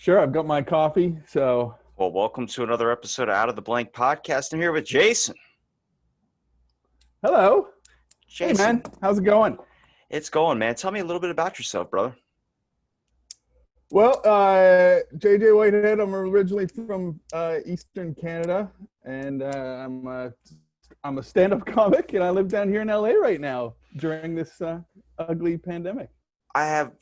Sure, I've got my coffee. So, Well, welcome to another episode of Out of the Blank podcast. I'm here with Jason. hello. Hey, Jason, man. How's it going? it's going, man. Tell me a little bit about yourself, brother. Well, JJ Whitehead. I'm originally from Eastern Canada, and I'm a stand-up comic, and I live down here in LA right now during this ugly pandemic. I have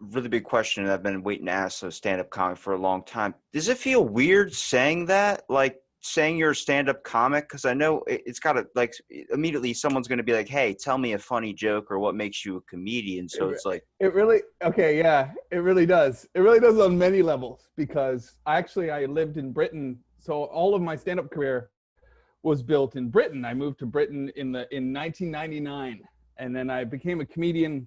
a really big question that I've been waiting to ask a stand-up comic for a long time. Does it feel weird saying that? Like saying you're a stand-up comic? Because I know it's got to, like, immediately someone's going to be like, hey, tell me a funny joke or what makes you a comedian. So it's like, Yeah, it really does. It really does on many levels because I lived in Britain, so all of my stand-up career was built in Britain. I moved to Britain in 1999, and then I became a comedian.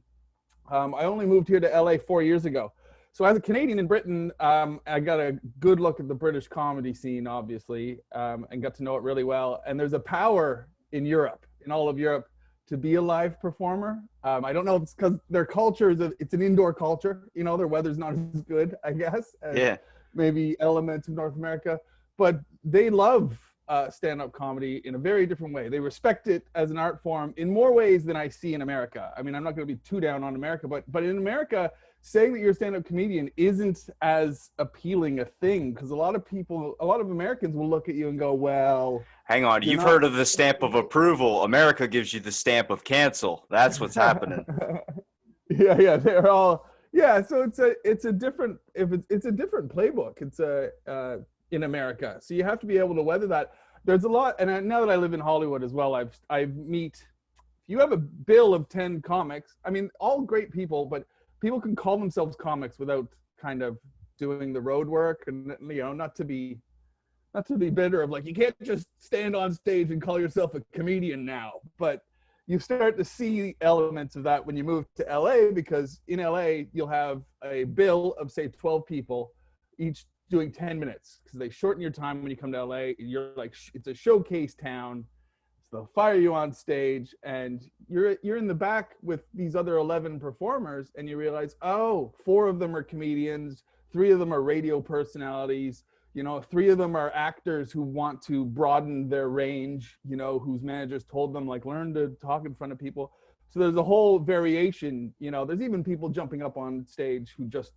I only moved here to LA 4 years ago. So as a Canadian in Britain, I got a good look at the British comedy scene, obviously, and got to know it really well. And there's a power in Europe, in all of Europe, to be a live performer. I don't know if it's because their culture it's an indoor culture. You know, their weather's not as good, I guess, as yeah. maybe elements of North America. But they love stand-up comedy in a very different way. They respect it as an art form in more ways than I see in America. I mean, I'm not going to be too down on America, but in America, saying that you're a stand-up comedian isn't as appealing a thing because a lot of Americans will look at you and go, well, Hang on. You've heard of the stamp of approval. America gives you the stamp of cancel. That's what's happening. Yeah, they're all, yeah. So it's a different playbook. In America. So you have to be able to weather that. There's a lot, and now that I live in Hollywood as well, if you have a bill of 10 comics, I mean, all great people, but people can call themselves comics without kind of doing the road work, and not to be bitter of like, you can't just stand on stage and call yourself a comedian now, but you start to see elements of that when you move to LA, because in LA, you'll have a bill of say 12 people, each doing 10 minutes because they shorten your time when you come to LA. You're like, it's a showcase town. So they'll fire you on stage and you're in the back with these other 11 performers and you realize, oh, 4 of them are comedians, 3 of them are radio personalities, 3 of them are actors who want to broaden their range, whose managers told them like, learn to talk in front of people. So there's a whole variation, there's even people jumping up on stage who just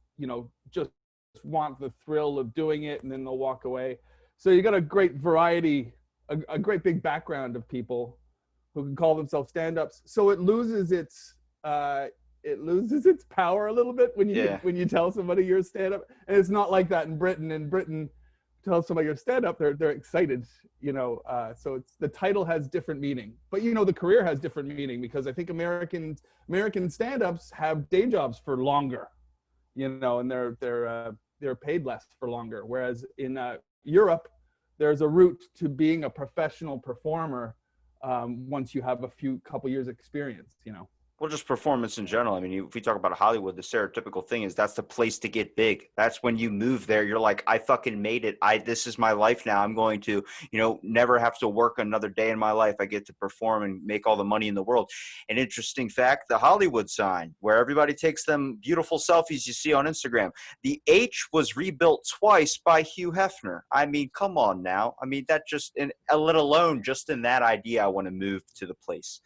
want the thrill of doing it and then they'll walk away. So you got a great variety, a great big background of people who can call themselves stand-ups. So it loses its power a little bit when you tell somebody you're a stand-up. And it's not like that in Britain. In Britain, tell somebody you're stand-up, they're excited, so it's, the title has different meaning, but the career has different meaning because I think American stand-ups have day jobs for longer. And they're paid less for longer. Whereas in Europe, there's a route to being a professional performer once you have a couple years experience. Well, just performance in general. I mean, if we talk about Hollywood, the stereotypical thing is that's the place to get big. That's when you move there. You're like, I fucking made it. This is my life now. I'm going to, never have to work another day in my life. I get to perform and make all the money in the world. An interesting fact, the Hollywood sign, where everybody takes them beautiful selfies you see on Instagram. The H was rebuilt twice by Hugh Hefner. I mean, come on now. I mean, that just, let alone just in that idea, I want to move to the place.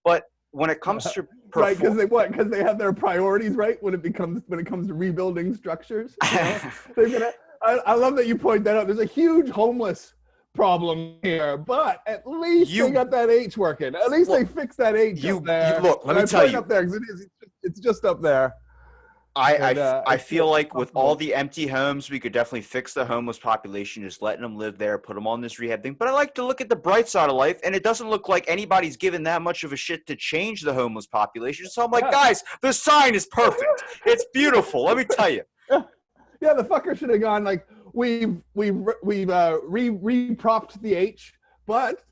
But when it comes to right, because they have their priorities right when it comes to rebuilding structures. I love that you point that out. There's a huge homeless problem here, but at least they got that H working. At least they fixed that H up there. Look, let me tell you. Up there because it's just up there. I feel like with all the empty homes, we could definitely fix the homeless population, just letting them live there, put them on this rehab thing. But I like to look at the bright side of life, and it doesn't look like anybody's given that much of a shit to change the homeless population. So I'm like, guys, the sign is perfect. It's beautiful. Let me tell you. Yeah, the fucker should have gone like, we've re-propped the H, but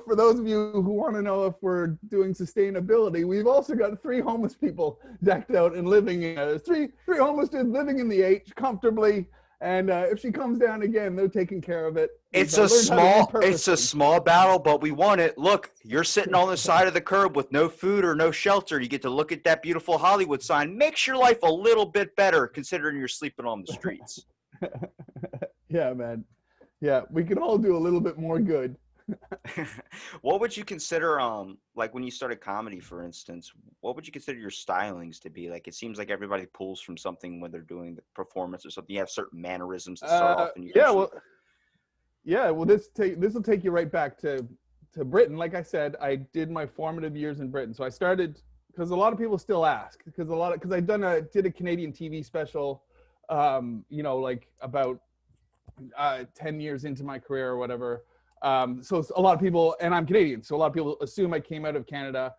for those of you who want to know if we're doing sustainability, we've also got 3 homeless people decked out and living in three homeless dudes living in the H comfortably. And if she comes down again, they're taking care of it. It's a small battle, but we won it. Look, you're sitting on the side of the curb with no food or no shelter. You get to look at that beautiful Hollywood sign. Makes your life a little bit better considering you're sleeping on the streets. Yeah, man. Yeah, we can all do a little bit more good. What would you consider, like when you started comedy, for instance, what would you consider your stylings to be? Like, it seems like everybody pulls from something when they're doing the performance or something. You have certain mannerisms to start off, and you Yeah, usually, well, this will take you right back to Britain. Like I said, I did my formative years in Britain. So I started because a lot of people still ask because I did a Canadian TV special, like about 10 years into my career or whatever. So a lot of people, and I'm Canadian, so a lot of people assume I came out of Canada,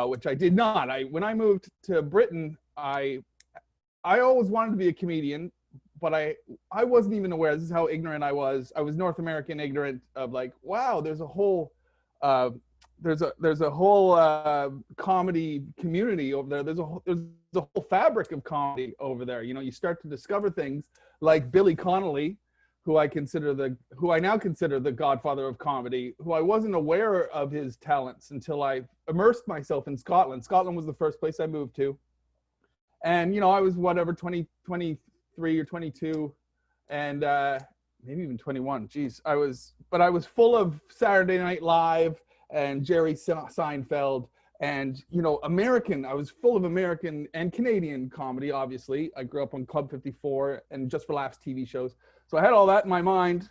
which I did not. When I moved to Britain, I always wanted to be a comedian, but I wasn't even aware. This is how ignorant I was. I was North American ignorant of like, wow, there's a whole uh, comedy community over there. There's a whole fabric of comedy over there. You start to discover things like Billy Connolly, who I now consider the godfather of comedy, who I wasn't aware of his talents until I immersed myself in Scotland. Scotland was the first place I moved to. And, I was whatever, 23 or 22 and maybe even 21. Geez, I was full of Saturday Night Live and Jerry Seinfeld and, I was full of American and Canadian comedy, obviously. I grew up on Club 54 and Just for Laughs TV shows. So I had all that in my mind.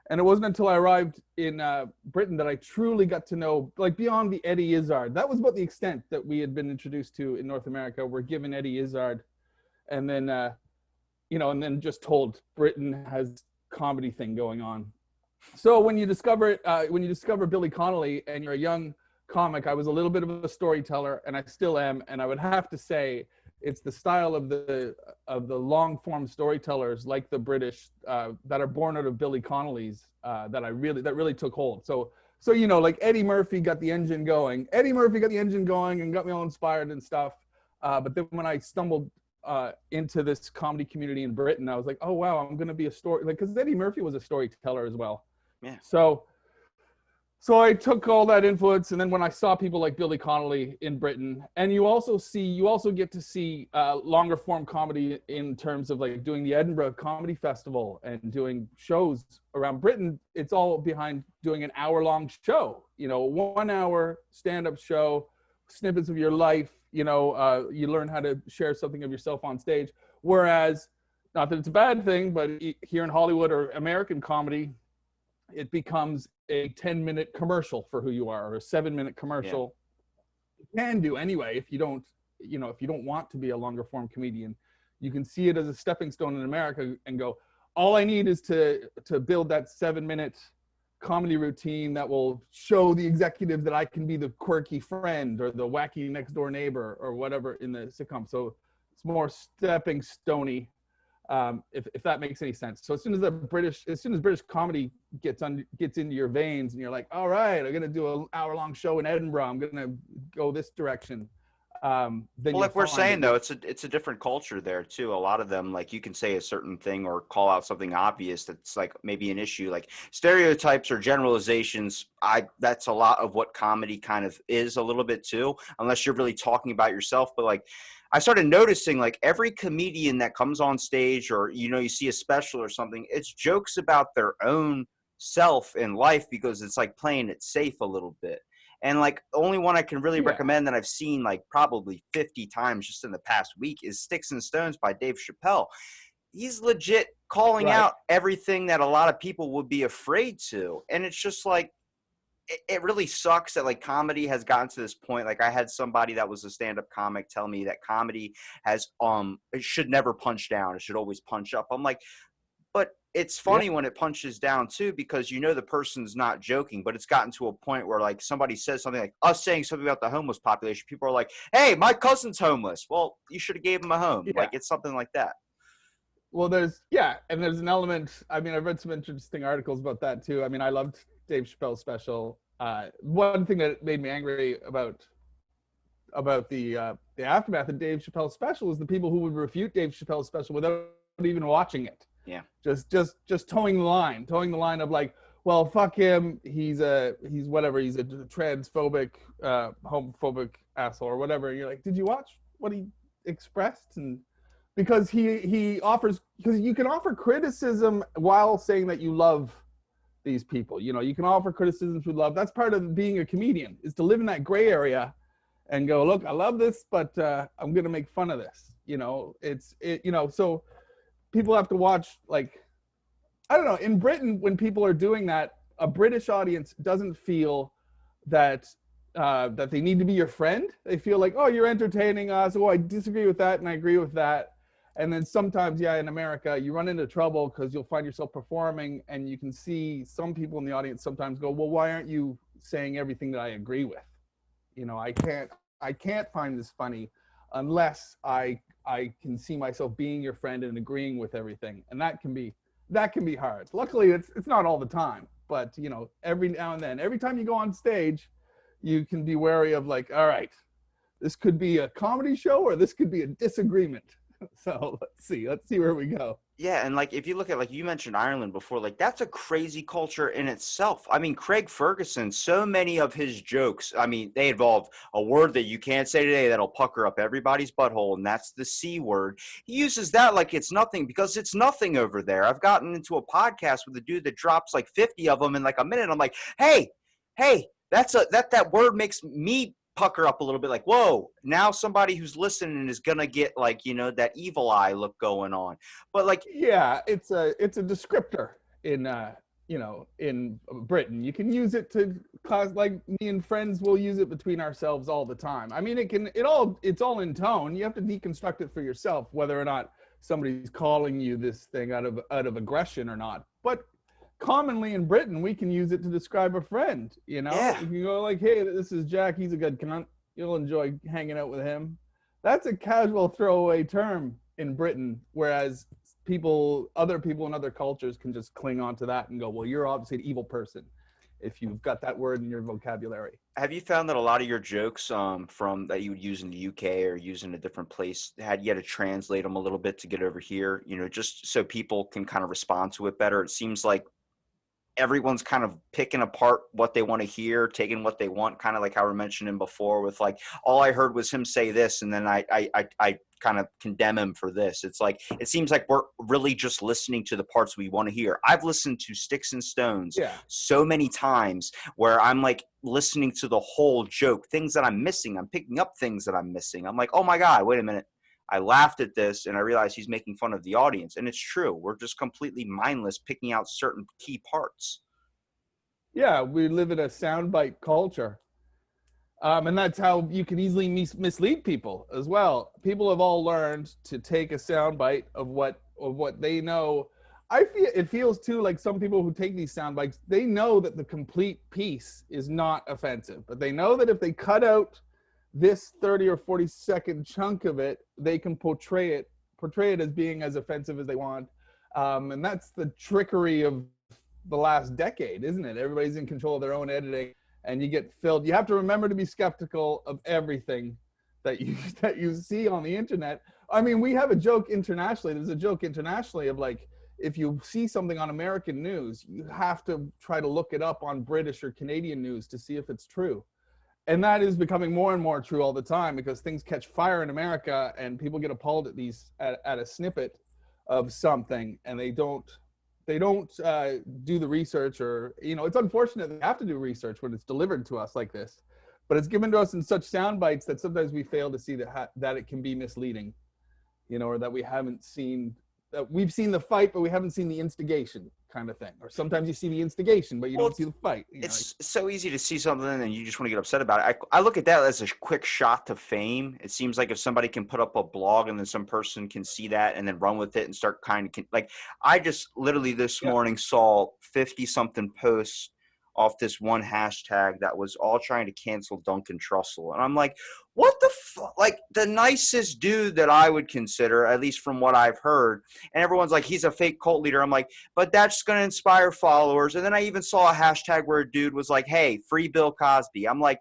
And it wasn't until I arrived in Britain that I truly got to know, like beyond the Eddie Izzard. That was about the extent that we had been introduced to in North America. We're given Eddie Izzard, and then, and then just told Britain has comedy thing going on. So when you discover Billy Connolly and you're a young comic, I was a little bit of a storyteller, and I still am. And I would have to say, it's the style of the long form storytellers like the British that are born out of Billy Connolly's that really took hold. So like Eddie Murphy got the engine going. And got me all inspired and stuff. But then when I stumbled into this comedy community in Britain, I was like, oh wow, I'm gonna be a story, like, because Eddie Murphy was a storyteller as well. yeah. So I took all that influence, and then when I saw people like Billy Connolly in Britain, and you also get to see longer form comedy in terms of like doing the Edinburgh Comedy Festival and doing shows around Britain. It's all behind doing an hour-long show, 1 hour stand-up show, snippets of your life. You learn how to share something of yourself on stage. Whereas, not that it's a bad thing, but here in Hollywood or American comedy, it becomes a 10-minute commercial for who you are, or a 7-minute commercial. Yeah. You can do anyway if you don't want to be a longer form comedian. You can see it as a stepping stone in America and go, all I need is to build that 7-minute comedy routine that will show the executive that I can be the quirky friend or the wacky next door neighbor or whatever in the sitcom. So it's more stepping stony. If that makes any sense. So as soon as British comedy gets into your veins and you're like, all right, I'm gonna do an hour-long show in Edinburgh, I'm gonna go this direction. Then like we're saying though, it's a different culture there too. A lot of them, like, you can say a certain thing or call out something obvious that's like maybe an issue, like stereotypes or generalizations. That's a lot of what comedy kind of is a little bit too, unless you're really talking about yourself. But like, I started noticing like every comedian that comes on stage, or you see a special or something, it's jokes about their own self in life, because it's like playing it safe a little bit. And like the only one I can really recommend that I've seen like probably 50 times just in the past week is Sticks and Stones by Dave Chappelle. He's legit calling out everything that a lot of people would be afraid to. And it's just like, it really sucks that like comedy has gotten to this point. Like, I had somebody that was a stand-up comic tell me that comedy has it should never punch down, it should always punch up. I'm like, but it's funny when it punches down too, because the person's not joking. But it's gotten to a point where like somebody says something like us saying something about the homeless population, people are like, hey, my cousin's homeless. Well, you should have gave him a home. Like, it's something like that. Well, there's an element. I mean, I've read some interesting articles about that too. I mean, I loved Dave Chappelle's special. One thing that made me angry about the aftermath of Dave Chappelle's special is the people who would refute Dave Chappelle's special without even watching it. Yeah. Just towing the line of like, well, fuck him. He's whatever. He's a transphobic, homophobic asshole or whatever. And you're like, did you watch what he expressed? And because he offers, because you can offer criticism while saying that you love these people. You know, you can offer criticisms with love. That's part of being a comedian, is to live in that gray area and go, look, I love this, but I'm gonna make fun of this. You know, so people have to watch, like, I don't know, in Britain, when people are doing that, a British audience doesn't feel that that they need to be your friend. They feel like, oh, you're entertaining us. Oh, I disagree with that and I agree with that. And then sometimes, yeah, in America, you run into trouble because you'll find yourself performing, and you can see some people in the audience sometimes go, well, why aren't you saying everything that I agree with? You know, I can't find this funny unless I can see myself being your friend and agreeing with everything. And that can be hard. Luckily, it's not all the time, but you know, every now and then, every time you go on stage, you can be wary of, like, all right, this could be a comedy show or this could be a disagreement. So let's see where we go. Yeah, and like if you look at, like you mentioned Ireland before, like that's a crazy culture in itself. I mean, Craig Ferguson, so many of his jokes, I mean, they involve a word that you can't say today that'll pucker up everybody's butthole, and that's the C word. He uses that like it's nothing, because it's nothing over there. I've gotten into a podcast with a dude that drops like 50 of them in like a minute. I'm like, hey, that word makes me pucker up a little bit, like, whoa, now somebody who's listening is gonna get, like, you know, that evil eye look going on. But like, Yeah, it's a descriptor in in Britain. You can use it to cause, like, me and friends will use it between ourselves all the time. I mean, it's all in tone. You have to deconstruct it for yourself, whether or not somebody's calling you this thing out of aggression or not. But commonly in Britain, we can use it to describe a friend. You know, yeah, you can go like, hey, this is Jack, he's a good cunt, you'll enjoy hanging out with him. That's a casual throwaway term in Britain, whereas other people in other cultures can just cling on to that and go, well, you're obviously an evil person if you've got that word in your vocabulary. have you found that a lot of your jokes from that you would use in the UK or use in a different place, had you had to translate them a little bit to get over here, you know, just so people can kind of respond to it better? It seems like everyone's kind of picking apart what they want to hear, taking what they want, kind of like how we were mentioning before with, like, all I heard was him say this, and then I kind of condemn him for this. It's like, it seems like we're really just listening to the parts we want to hear. I've listened to Sticks and Stones Yeah. so many times where I'm like listening to the whole joke, things that I'm missing. I'm picking up things that I'm missing. I'm like, oh my God, wait a minute. I laughed at this and I realized he's making fun of the audience. And it's true. We're just completely mindless picking out certain key parts. Yeah, we live in a soundbite culture. And that's how you can easily mislead people as well. People have all learned to take a soundbite of what they know. It feels too like some people who take these sound bites, they know that the complete piece is not offensive, but they know that if they cut out this 30 or 40-second chunk of it, they can portray it as being as offensive as they want. And that's the trickery of the last decade, isn't it? Everybody's in control of their own editing, and you get filled. You have to remember to be skeptical of everything that you see on the internet. I mean, we have a joke internationally. There's a joke internationally of, like, if you see something on American news, you have to try to look it up on British or Canadian news to see if it's true. And that is becoming more and more true all the time, because things catch fire in America and people get appalled at a snippet of something, and they don't do the research. Or, you know, it's unfortunate they have to do research when it's delivered to us like this, but it's given to us in such sound bites that sometimes we fail to see that it can be misleading, you know, or that we've seen the fight, but we haven't seen the instigation, kind of thing. Or sometimes you see the instigation, but you don't see the fight. It's so easy to see something and you just want to get upset about it. I look at that as a quick shot to fame. It seems like if somebody can put up a blog and then some person can see that and then run with it and start kind of like, I just literally this morning saw 50 something posts off this one hashtag that was all trying to cancel Duncan Trussell. And I'm like, what the fuck? Like, the nicest dude that I would consider, at least from what I've heard. And everyone's like, he's a fake cult leader. I'm like, but that's going to inspire followers. And then I even saw a hashtag where a dude was like, hey, free Bill Cosby. I'm like,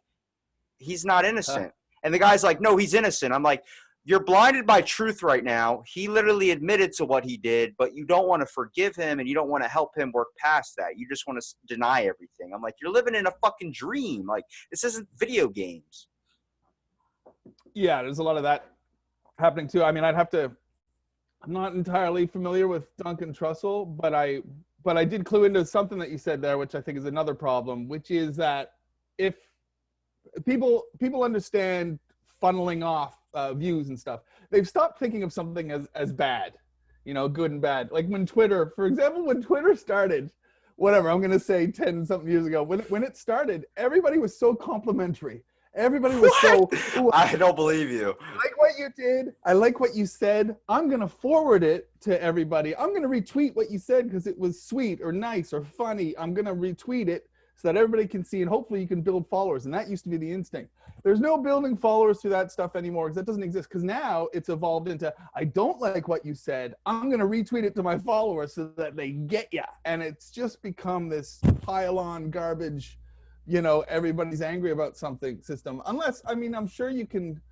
he's not innocent. And the guy's like, no, he's innocent. I'm like, you're blinded by truth right now. He literally admitted to what he did, but you don't want to forgive him and you don't want to help him work past that. You just want to deny everything. I'm like, you're living in a fucking dream. Like, this isn't video games. Yeah, there's a lot of that happening too. I mean, I'd have to I'm not entirely familiar with Duncan Trussell, but I did clue into something that you said there, which I think is another problem, which is that if people understand funneling off views and stuff, they've stopped thinking of something as bad, good and bad. Like when Twitter, for example, when Twitter started, whatever, I'm going to say 10 something years ago, when it started, everybody was so complimentary. Everybody was so, ooh, I don't believe you. I like what you did. I like what you said. I'm going to forward it to everybody. I'm going to retweet what you said because it was sweet or nice or funny. I'm going to retweet it so that everybody can see, and hopefully you can build followers. And that used to be the instinct. There's no building followers through that stuff anymore because that doesn't exist. Because now it's evolved into, I don't like what you said. I'm going to retweet it to my followers so that they get ya. And it's just become this pile-on garbage, everybody's angry about something system. Unless, I'm sure you can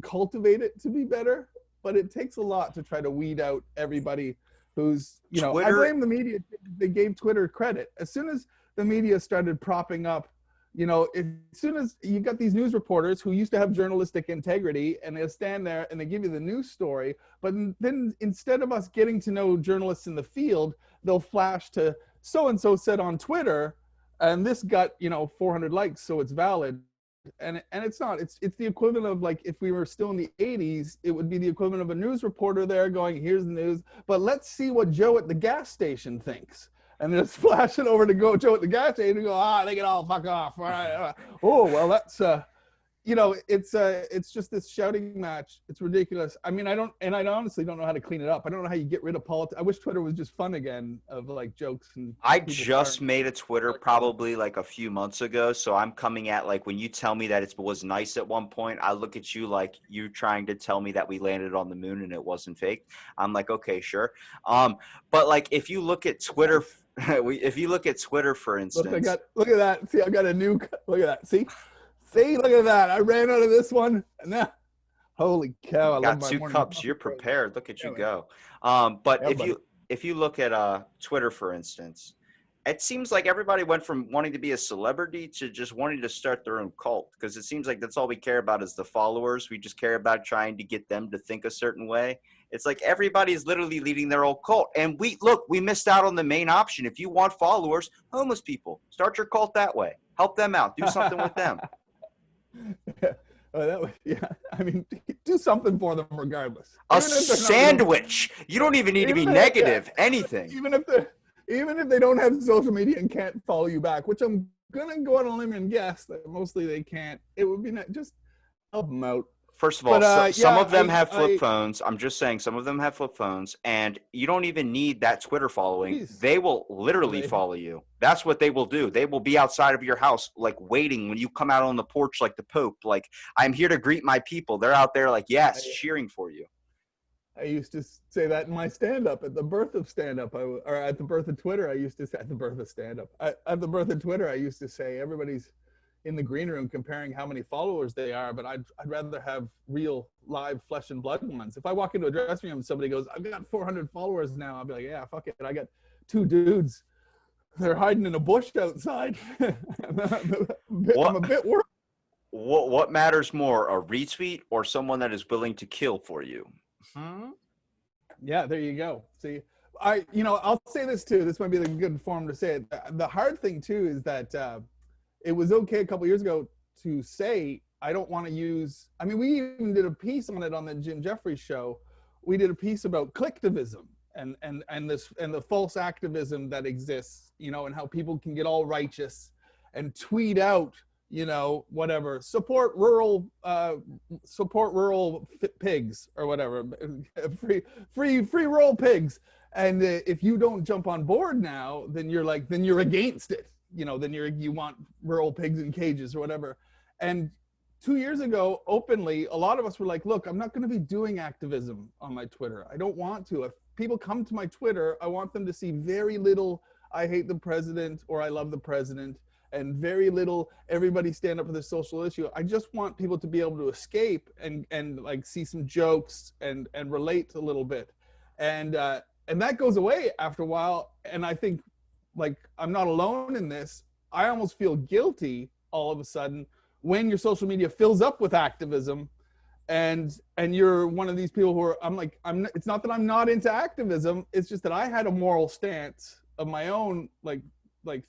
cultivate it to be better, but it takes a lot to try to weed out everybody who's, Twitter, I blame the media. They gave Twitter credit. As soon as the media started propping up, as soon as you got these news reporters who used to have journalistic integrity and they'll stand there and they give you the news story, but then instead of us getting to know journalists in the field, they'll flash to so-and-so said on Twitter, and this got 400 likes, so it's valid. And it's not. It's the equivalent of, like, if we were still in the 80s, it would be the equivalent of a news reporter there going, here's the news, but let's see what Joe at the gas station thinks. And just flash it over to Joe at the gas station and go, they can all fuck off. All right. Oh, well, that's it's just this shouting match. It's ridiculous. I honestly don't know how to clean it up. I don't know how you get rid of politics. I wish Twitter was just fun again, of like jokes and. I just made a Twitter probably like a few months ago, so I'm coming at, like, when you tell me that it was nice at one point, I look at you like you're trying to tell me that we landed on the moon and it wasn't fake. I'm like, okay, sure. But like if you look at Twitter, if you look at Twitter, for instance, look at that. See, I got a new. Look at that. See, look at that. I ran out of this one, and now, holy cow! I got 2 cups. You're prepared. Look at you go. But if you look at Twitter, for instance, it seems like everybody went from wanting to be a celebrity to just wanting to start their own cult, because it seems like that's all we care about is the followers. We just care about trying to get them to think a certain way. It's like everybody's literally leading their own cult. And we missed out on the main option. If you want followers, homeless people, start your cult that way. Help them out. Do something with them. Do something for them regardless. A sandwich. You don't even need to be negative. Anything. Even if they don't have social media and can't follow you back, which I'm gonna go on a limb and guess that mostly they can't. It would be just help them out. First of all, some of them have flip phones. I'm just saying, some of them have flip phones, and you don't even need that Twitter following. Please. They will literally follow you. That's what they will do. They will be outside of your house, like, waiting when you come out on the porch like the Pope. Like, I'm here to greet my people. They're out there like, yes, cheering for you. I used to say that in my stand-up at the birth of stand-up, or at the birth of Twitter. I used to say at the birth of stand-up. At the birth of Twitter, I used to say everybody's in the green room comparing how many followers they are, but I'd rather have real, live, flesh and blood ones. If I walk into a dressing room and somebody goes, I've got 400 followers now, I'll be like, yeah, fuck it. I got 2 dudes. They're hiding in a bush outside. I'm a bit worried. What matters more, a retweet or someone that is willing to kill for you? Yeah, there you go. See, I'll say this too. This might be the good form to say it. The hard thing too is that it was okay a couple years ago to say, I don't want to use, we even did a piece on it on the Jefferies show. We did a piece about clicktivism and the false activism that exists, and how people can get all righteous and tweet out, whatever, support rural pigs or whatever, free rural pigs. And if you don't jump on board now, then you're against it. Then you want rural pigs in cages or whatever. And 2 years ago, openly, a lot of us were like, look, I'm not going to be doing activism on my Twitter. I don't want to. If people come to my Twitter, I want them to see very little, I hate the president or I love the president, and very little, everybody stand up for the social issue. I just want people to be able to escape and like see some jokes and relate a little bit. And that goes away after a while. And I think, like, I'm not alone in this. I almost feel guilty all of a sudden when your social media fills up with activism and you're one of these people who are, I'm like, it's not that I'm not into activism, it's just that I had a moral stance of my own, like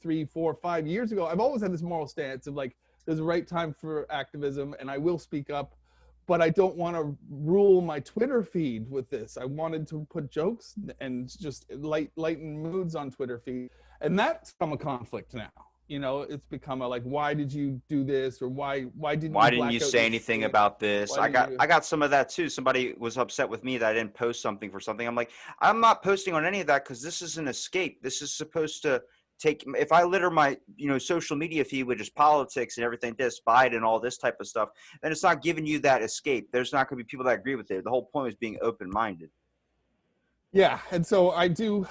3, 4, 5 years ago. I've always had this moral stance of like, there's a right time for activism and I will speak up, but I don't want to rule my Twitter feed with this. I wanted to put jokes and just lighten moods on Twitter feed, and that's become a conflict now. You know, it's become a like, why did you do this, or why didn't Why you didn't black you out say your anything screen? about this? Why didn't you? I got some of that too. Somebody was upset with me that I didn't post something for something. I'm like, I'm not posting on any of that because this is an escape. This is supposed to take, if I litter my, social media feed with just politics and everything, this Biden and all this type of stuff, then it's not giving you that escape. There's not going to be people that agree with it. The whole point is being open-minded. Yeah, and so I do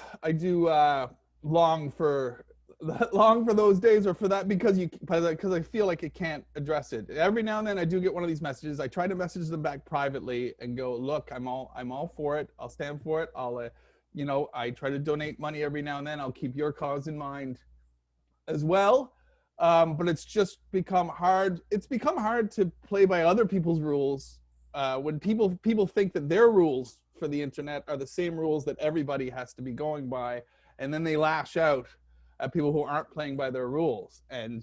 long for those days, or for that, because I feel like it can't address it. Every now and then I do get one of these messages. I try to message them back privately and go, look, I'm all for it. I'll stand for it. I'll I try to donate money every now and then. I'll keep your cause in mind as well. But it's just become hard. It's become hard to play by other people's rules when people think that their rules for the internet are the same rules that everybody has to be going by, and then they lash out at people who aren't playing by their rules. And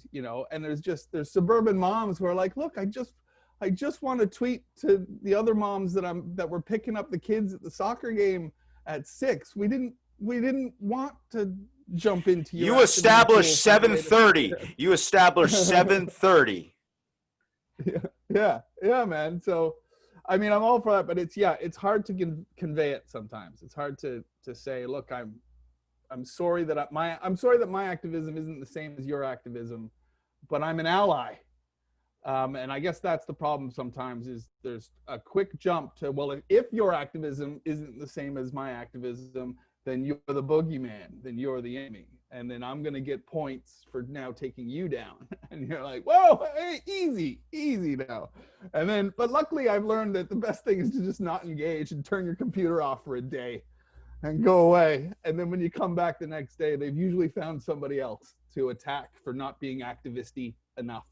and there's suburban moms who are like, look, I just want to tweet to the other moms that were picking up the kids at the soccer game at 6. We didn't want to jump into your You established 7:30. You established 7:30. Yeah, man. So I mean, I'm all for that, but it's hard to convey it sometimes. It's hard to say, look, I'm sorry that my activism isn't the same as your activism, but I'm an ally. And I guess that's the problem sometimes, is there's a quick jump to, well, if your activism isn't the same as my activism, then you're the boogeyman, then you're the enemy. And then I'm going to get points for now taking you down. And you're like, whoa, hey, easy now. And then, but luckily I've learned that the best thing is to just not engage and turn your computer off for a day and go away. And then when you come back the next day, they've usually found somebody else to attack for not being activisty enough.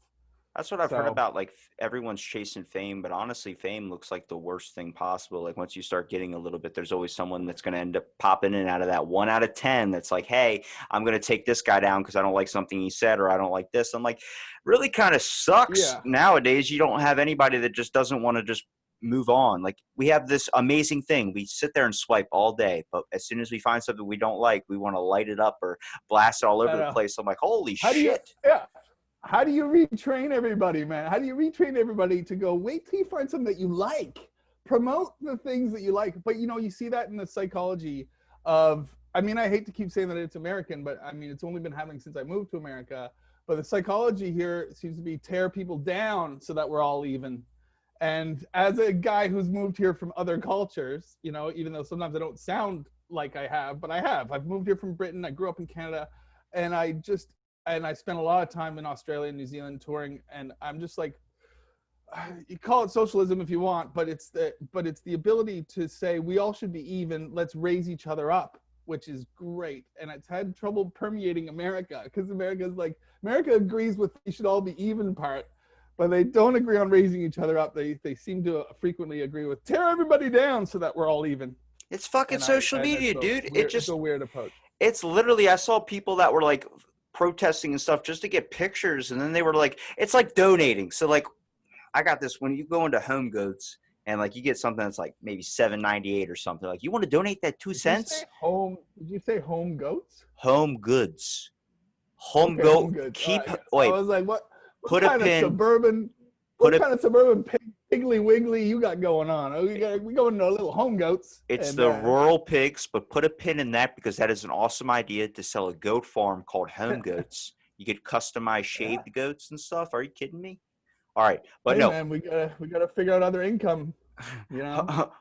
That's what I've heard about. Like, everyone's chasing fame, but honestly, fame looks like the worst thing possible. Like, once you start getting a little bit, there's always someone that's going to end up popping in out of that 1 out of 10 that's like, hey, I'm going to take this guy down because I don't like something he said, or I don't like this. I'm like, really kind of sucks. Nowadays. You don't have anybody that just doesn't want to just move on. Like, we have this amazing thing. We sit there and swipe all day, but as soon as we find something we don't like, we want to light it up or blast it all over the place. I'm like, holy shit. How do you retrain everybody, man? How do you retrain everybody to go, wait till you find something that you like, promote the things that you like? But you see that in the psychology of, I mean, I hate to keep saying that it's American, but I mean, it's only been happening since I moved to America. But the psychology here seems to be tear people down so that we're all even. And as a guy who's moved here from other cultures, even though sometimes I don't sound like I have, but I have. I've moved here from Britain. I grew up in Canada, and I spent a lot of time in Australia and New Zealand touring, and I'm just like, you call it socialism if you want, but it's the ability to say we all should be even. Let's raise each other up, which is great. And it's had trouble permeating America, because America agrees with we should all be even part, but they don't agree on raising each other up. They seem to frequently agree with tear everybody down so that we're all even. It's fucking social media, dude. It's a weird approach. It's literally, I saw people that were like protesting and stuff just to get pictures, and then they were like, it's like donating. So like, I got this, when you go into Home Goods and like you get something that's like maybe $7.98 or something, like, you want to donate that 2 cents? Did you say Home Goats? Home Goods. Home Goods. Wait. I was like, what kind of suburban Piggly Wiggly you got going on? We going to little Home Goats. It's the rural pigs, but put a pin in that, because that is an awesome idea to sell a goat farm called Home Goats. You get customized shaved goats and stuff. Are you kidding me? All right, but no, man, we gotta figure out other income.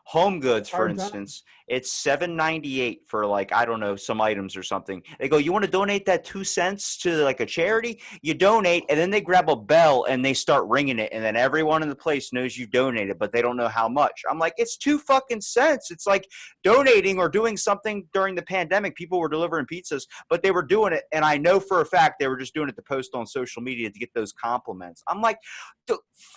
Home Goods, for instance, it's $7.98 for like, I don't know, some items or something. They go, you want to donate that 2 cents to like a charity? You donate, and then they grab a bell and they start ringing it, and then everyone in the place knows you donated, but they don't know how much. I'm like, it's 2 fucking cents. It's like donating or doing something during the pandemic. People were delivering pizzas, but they were doing it, and I know for a fact they were just doing it to post on social media to get those compliments. I'm like,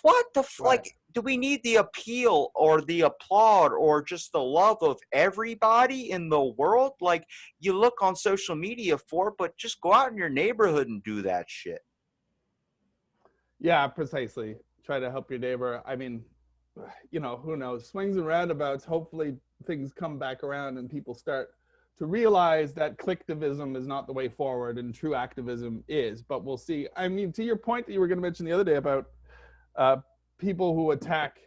what the like? do we need the appeal or the applaud or just the love of everybody in the world? Like, you look on social media for it, but just go out in your neighborhood and do that shit. Yeah, precisely. Try to help your neighbor. I mean, who knows? Swings and roundabouts. Hopefully things come back around and people start to realize that clicktivism is not the way forward and true activism is. But we'll see. I mean, to your point that you were going to mention the other day about people who attack,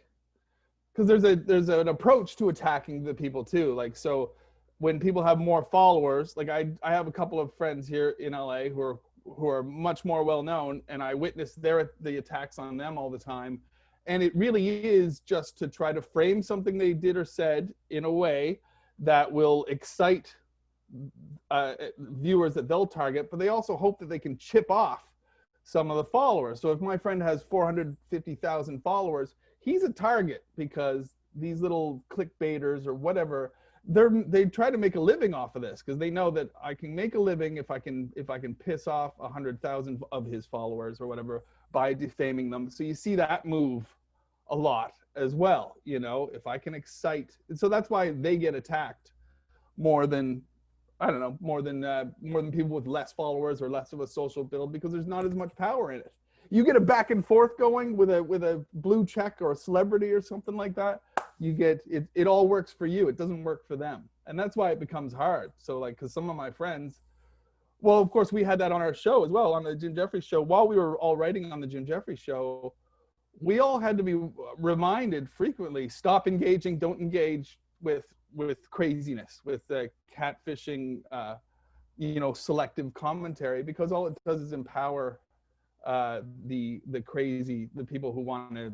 because there's an approach to attacking the people too. Like, so when people have more followers, like I have a couple of friends here in LA who are much more well known, and I witness the attacks on them all the time. And it really is just to try to frame something they did or said in a way that will excite viewers that they'll target, but they also hope that they can chip off some of the followers. So if my friend has 450,000 followers, he's a target because these little clickbaiters or whatever, they try to make a living off of this because they know that I can make a living if I can piss off 100,000 of his followers or whatever by defaming them. So you see that move a lot as well, if I can excite. So that's why they get attacked more than, I don't know, more than people with less followers or less of a social build, because there's not as much power in it. You get a back and forth going with a blue check or a celebrity or something like that, you get it all works for you. It doesn't work for them. And that's why it becomes hard. So like, because some of my friends, well, of course we had that on our show as well, on the Jim Jefferies show. While we were all writing on the Jim Jefferies show, we all had to be reminded frequently, stop engaging, don't engage with craziness, with catfishing, selective commentary, because all it does is empower the people who want to,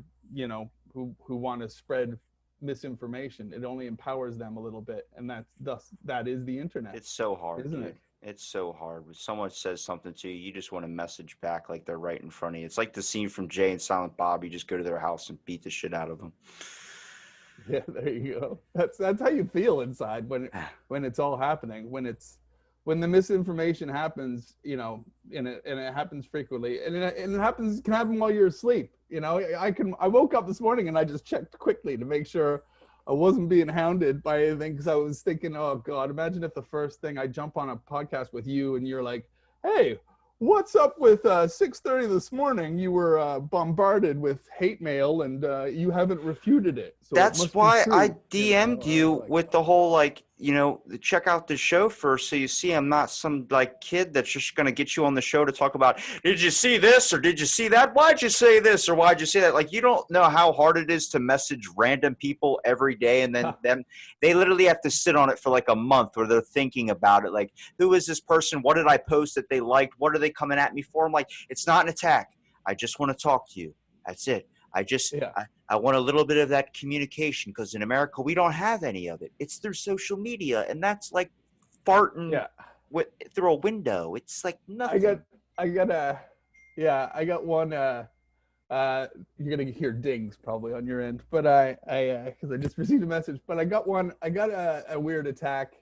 who want to spread misinformation. It only empowers them a little bit, and that is the internet. It's so hard, isn't dude. it? It's so hard. When someone says something to you, you just want to message back like they're right in front of you. It's like the scene from Jay and Silent Bob. You just go to their house and beat the shit out of them. Yeah, there you go. That's how you feel inside when it's all happening. When the misinformation happens, and it happens frequently, and it can happen while you're asleep. I woke up this morning and I just checked quickly to make sure I wasn't being hounded by anything, because I was thinking, oh God, imagine if the first thing I jump on a podcast with you and you're like, hey, what's up with 6:30 this morning? You were bombarded with hate mail and you haven't refuted it. So that's why I DM'd you like, with the whole check out the show first, so you see I'm not some kid that's just gonna get you on the show to talk about, did you see this or did you see that? Why'd you say this or why'd you say that? Like, you don't know how hard it is to message random people every day, and then they literally have to sit on it for like a month where they're thinking about it. Like, who is this person? What did I post that they liked? What are they coming at me for? I'm like, it's not an attack. I just want to talk to you. That's it. I want a little bit of that communication, because in America, we don't have any of it. It's through social media, and that's like farting through a window. It's like nothing. I got one. You're gonna hear dings probably on your end, but because I just received a message. But I got a weird attack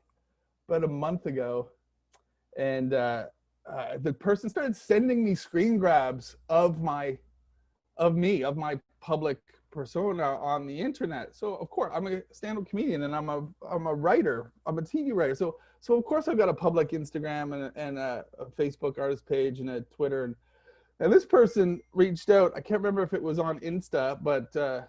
about a month ago, and the person started sending me screen grabs of my public persona on the internet. So of course I'm a stand-up comedian and I'm a writer. I'm a TV writer. So of course I've got a public Instagram and a Facebook artist page and a Twitter. And this person reached out. I can't remember if it was on Insta, but I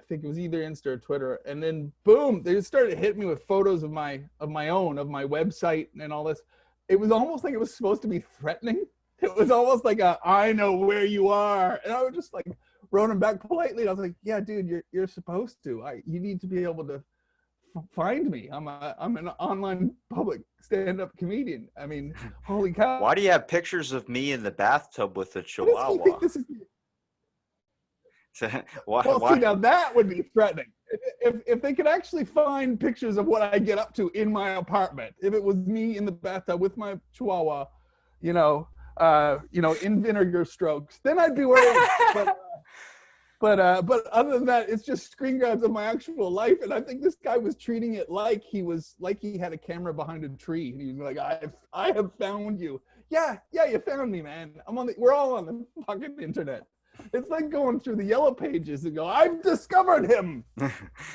think it was either Insta or Twitter. And then boom, they just started hitting me with photos of my website and all this. It was almost like it was supposed to be threatening. It was almost like I know where you are. And I was just like, wrote him back politely. And I was like, yeah, dude, you're supposed to. You need to be able to find me. I'm an online public stand-up comedian. I mean, holy cow. Why do you have pictures of me in the bathtub with a chihuahua? Well, see, now that would be threatening. If they could actually find pictures of what I get up to in my apartment, if it was me in the bathtub with my chihuahua, in vinegar strokes, then I'd be worried. But other than that, it's just screen grabs of my actual life. And I think this guy was treating it like he had a camera behind a tree. And he was like, I have found you. Yeah, you found me, man. We're all on the fucking internet. It's like going through the yellow pages and go, I've discovered him.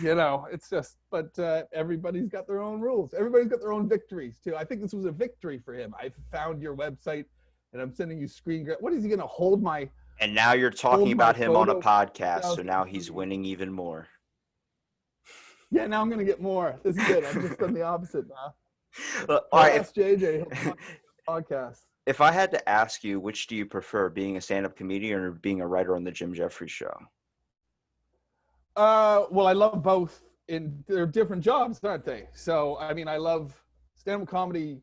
It's just, but everybody's got their own rules. Everybody's got their own victories too. I think this was a victory for him. I found your website and I'm sending you screen grab. What is he going to hold my? And now you're talking about him on a podcast, so now he's 2003. winning even more. Yeah, now I'm going to get more. This is good. I've just done the opposite now. All right, Ask JJ, he'll talk on the podcast. if I had to ask you, which do you prefer, being a stand-up comedian or being a writer on the Jim Jefferies show? Well, I love both. They're different jobs, aren't they? So, I mean, I love stand-up comedy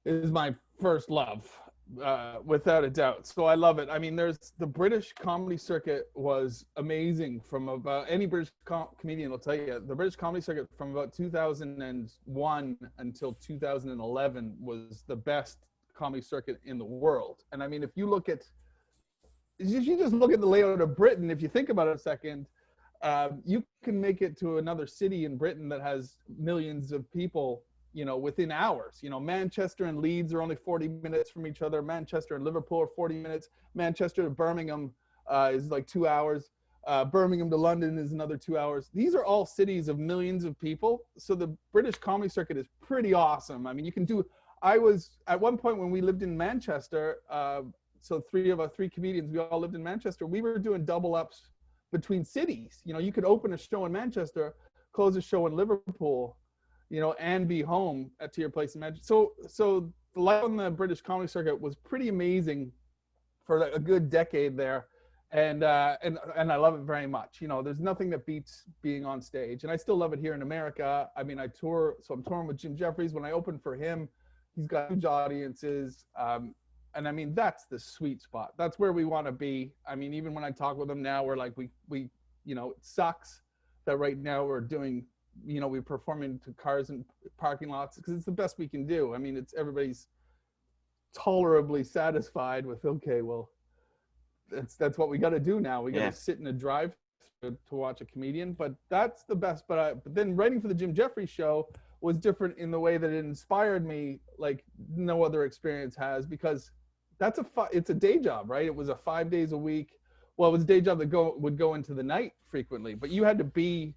is my first love, without a doubt. So I love it. I mean, the British comedy circuit was amazing from about any British comedian will tell you. The British comedy circuit from about 2001 until 2011 was the best comedy circuit in the world. And I mean, if you just look at the layout of Britain, if you think about it a second, you can make it to another city in Britain that has millions of people, within hours. Manchester and Leeds are only 40 minutes from each other. Manchester and Liverpool are 40 minutes. Manchester to Birmingham is like 2 hours. Birmingham to London is another 2 hours. These are all cities of millions of people. So the British comedy circuit is pretty awesome. I mean, I was at one point when we lived in Manchester, so three comedians, we all lived in Manchester. We were doing double ups between cities. You could open a show in Manchester, close a show in Liverpool, and be home to your place in Manchester. So the life on the British comedy circuit was pretty amazing for a good decade there. And I love it very much. There's nothing that beats being on stage. And I still love it here in America. I mean, I tour, so I'm touring with Jim Jefferies. When I open for him, he's got huge audiences. And I mean, that's the sweet spot. That's where we want to be. I mean, even when I talk with them now, we're like, we it sucks that right now we're doing, we're performing to cars and parking lots because it's the best we can do. I mean, everybody's tolerably satisfied with, okay, well, that's what we got to do now. We got to sit in a drive to watch a comedian, but that's the best. But then writing for the Jim Jefferies show was different in the way that it inspired me like no other experience has, because it's a day job, right? It was a 5 days a week. Well, it was a day job that would go into the night frequently, but you had to be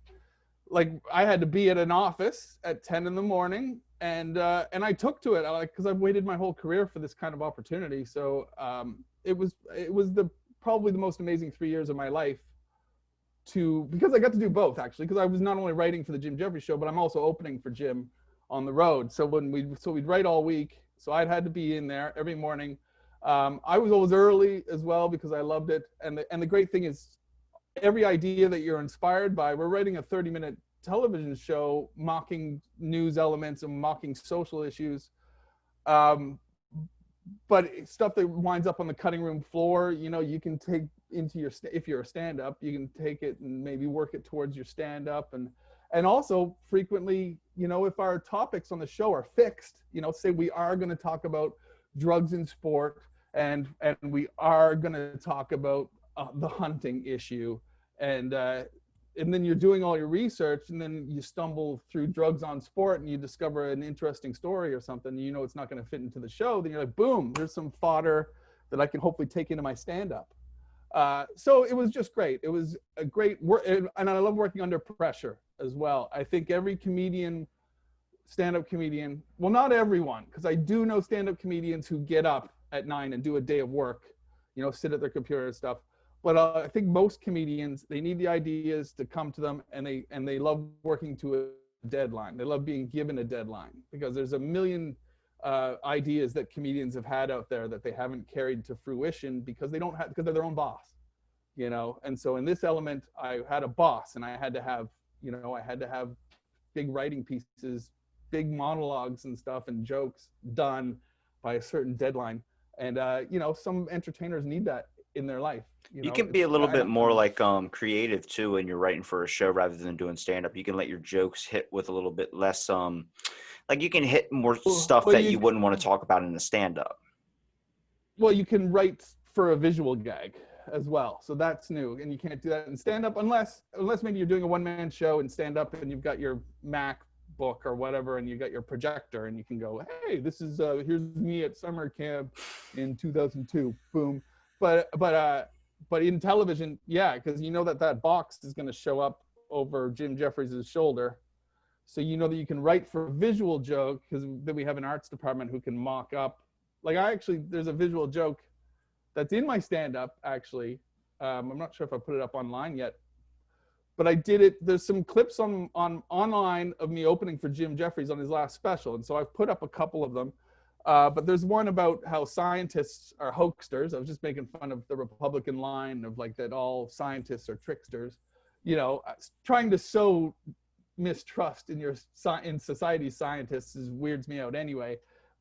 I had to be at an office at 10 in the morning, and I took to it because I've waited my whole career for this kind of opportunity. So it was probably the most amazing 3 years of my life because I got to do both, actually, because I was not only writing for the Jim Jefferies show, but I'm also opening for Jim on the road. So we'd write all week. So I'd had to be in there every morning. I was always early as well because I loved it. And the great thing is every idea that you're inspired by, we're writing a 30-minute television show mocking news elements and mocking social issues. But stuff that winds up on the cutting room floor, you can take into if you're a stand-up, you can take it and maybe work it towards your stand-up. And also frequently, if our topics on the show are fixed, say we are going to talk about drugs in sport and we are going to talk about the hunting issue, and then you're doing all your research and then you stumble through drugs on sport and you discover an interesting story or something, it's not going to fit into the show, then you're like, boom, there's some fodder that I can hopefully take into my stand-up. So it was just great. It was a great work, and I love working under pressure as well. I think every comedian, stand-up comedian, well, not everyone, because I do know stand-up comedians who get up at 9 and do a day of work, sit at their computer and stuff. But I think most comedians, they need the ideas to come to them, and they love working to a deadline. They love being given a deadline because there's a million ideas that comedians have had out there that they haven't carried to fruition because because they're their own boss, And so in this element, I had a boss, and I had to have big writing pieces, big monologues and stuff and jokes done by a certain deadline. And some entertainers need that in their life. You can be a little bit more like creative too when you're writing for a show rather than doing stand-up. You can let your jokes hit with a little bit less like you can hit more stuff that you wouldn't want to talk about in a stand-up. Well, you can write for a visual gag as well, so that's new, and you can't do that in stand-up unless maybe you're doing a one-man show in stand-up and you've got your MacBook or whatever and you got your projector and you can go, hey, this is here's me at summer camp in 2002, boom. But but in television, yeah, because you know that box is going to show up over Jim Jefferies' shoulder. So you know that you can write for a visual joke, because then we have an arts department who can mock up. Like there's a visual joke that's in my stand-up, actually. I'm not sure if I put it up online yet, but I did it. There's some clips on online of me opening for Jim Jefferies on his last special, and so I've put up a couple of them. But there's one about how scientists are hoaxsters. I was just making fun of the Republican line of like that all scientists are tricksters, you know, trying to sow mistrust in society's scientists weirds me out anyway.